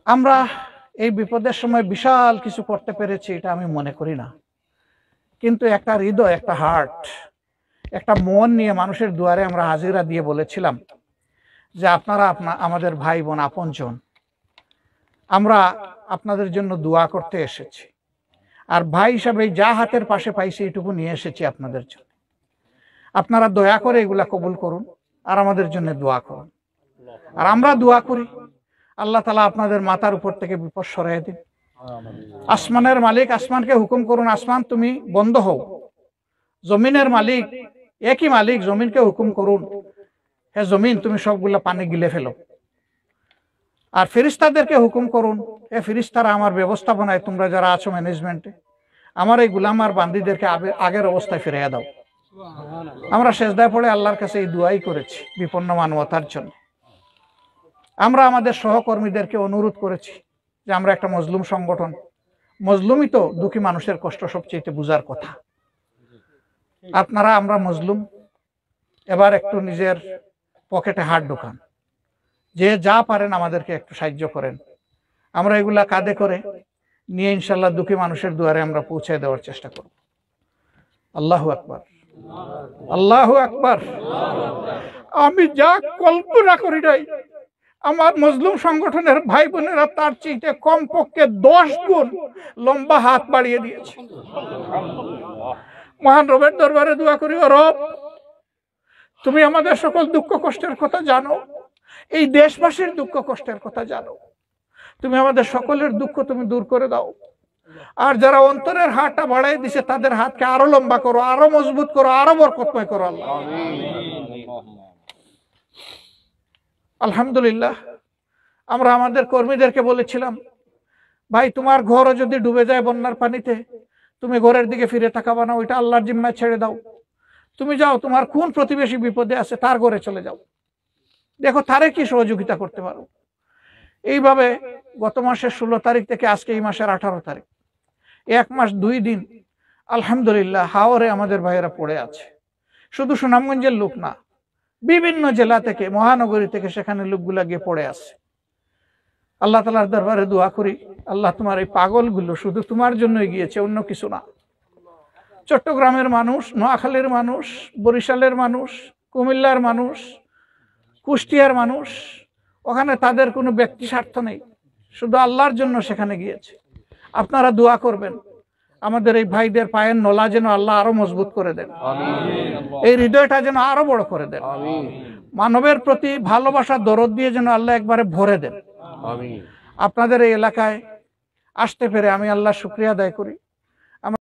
আমরা এই বিপদের সময় বিশাল কিছু করতে পেরেছি এটা আমি মনে করি না, কিন্তু একটা হৃদয়, একটা হার্ট, একটা মন নিয়ে মানুষের দুয়ারে আমরা হাজিরা দিয়ে বলেছিলাম যে আপনারা আমাদের ভাই বোন আপনজন, আমরা আপনাদের জন্য দোয়া করতে এসেছি, আর ভাই হিসাবে যা হাতের পাশে পাইছি এটুকু নিয়ে এসেছি আপনাদের জন্য। আপনারা দয়া করে এগুলা কবুল করুন আর আমাদের জন্য দোয়া করুন। আর আমরা দোয়া করি আল্লাহ তাআলা আপনাদের মাথার উপর থেকে বিপদ সরাইয়া দিন। আসমানের মালিক, আসমানকে হুকুম করুন, আসমান তুমি বন্ধ হও। জমিনের মালিক, একই মালিক, জমিনকে হুকুম করুন, হে জমিন তুমি সবগুলা পানি গিলে ফেলো। আর ফেরেশতাদেরকে হুকুম করুন, হে ফেরেশতারা আমার ব্যবস্থাপনায় তোমরা যারা আছো ম্যানেজমেন্টে, আমার এই গোলাম আর বান্দীদেরকে আগের অবস্থায় ফিরিয়ে দাও। আমরা সেজদায় পড়ে আল্লাহর কাছে এই দুয়াই করেছি বিপন্ন মানবতার জন্য। আমরা আমাদের সহকর্মীদেরকে অনুরোধ করেছি যে আমরা একটা মজলুম সংগঠন, মজলুমই তো দুঃখী মানুষের কষ্ট সবচেয়ে বুঝার কথা। আপনারা আমরা মজলুম, এবার একটু নিজের পকেটে হাত ঢোকান, যে যা পারেন আমাদেরকে একটু সাহায্য করেন। আমরা এগুলা কাঁধে করে নিয়ে ইনশাল্লাহ দুঃখী মানুষের দুয়ারে আমরা পৌঁছে দেওয়ার চেষ্টা করব। আল্লাহু আকবার, আল্লাহু আকবার। আমি যা কল্পনা করি নাই, আমার মজলুম সংগঠনের ভাই বোনেরা তার চেয়ে কমপক্ষে 10 গুণ লম্বা হাত বাড়িয়ে দিয়েছে। মহান রবের দরবারে দোয়া করি, ও রব তুমি আমাদের সকল দুঃখ কষ্টের কথা জানো, এই দেশবাসীর দুঃখ কষ্টের কথা জানো, তুমি আমাদের সকলের দুঃখ তুমি দূর করে দাও। আর যারা অন্তরের হাতটা বাড়াই দিছে তাদের হাতকে আরো লম্বা করো, আরো মজবুত করো, আরো বরকতময় করো আল্লাহ। আলহামদুলিল্লাহ, আমরা আমাদের কর্মীদেরকে বলেছিলাম, ভাই তোমার ঘরও যদি ডুবে যায় বন্যার পানিতে, তুমি ঘরের দিকে ফিরে তাকাবা না, ওইটা আল্লাহর জিম্মায় ছেড়ে দাও। তুমি যাও, তোমার কোন প্রতিবেশী বিপদে আছে তার ঘরে চলে যাও, দেখো তারে কি সহযোগিতা করতে পারো। এইভাবে গত মাসের 16 তারিখ থেকে আজকে এই মাসের 18 তারিখ, 1 মাস 2 দিন আলহামদুলিল্লাহ হাওরে আমাদের ভাইয়েরা পড়ে আছে। শুধু সুনামগঞ্জের লোক না, বিভিন্ন জেলা থেকে, মহানগরী থেকে সেখানে লোকগুলা গিয়ে পড়ে আছে। আল্লাহ তাআলার দরবারে দোয়া করি, আল্লাহ তোমার এই পাগলগুলো শুধু তোমার জন্যই গিয়েছে, অন্য কিছু না। চট্টগ্রামের মানুষ, নোয়াখালীর মানুষ, বরিশালের মানুষ, কুমিল্লার মানুষ, কুষ্টিয়ার মানুষ, ওখানে তাদের কোনো ব্যক্তি স্বার্থ নেই, শুধু আল্লাহর জন্য সেখানে গিয়েছে। আপনারা দোয়া করবেন আমাদের এই ভাইদের পায়ের নলা যেন আল্লাহ আরো মজবুত করে দেন, এই হৃদয়টা যেন আরো বড় করে দেন, মানবের প্রতি ভালোবাসা দরদ দিয়ে যেন আল্লাহ একবারে ভরে দেন। আপনাদের এই এলাকায় আসতে পেরে আমি আল্লাহ শুকরিয়া আদায় করি।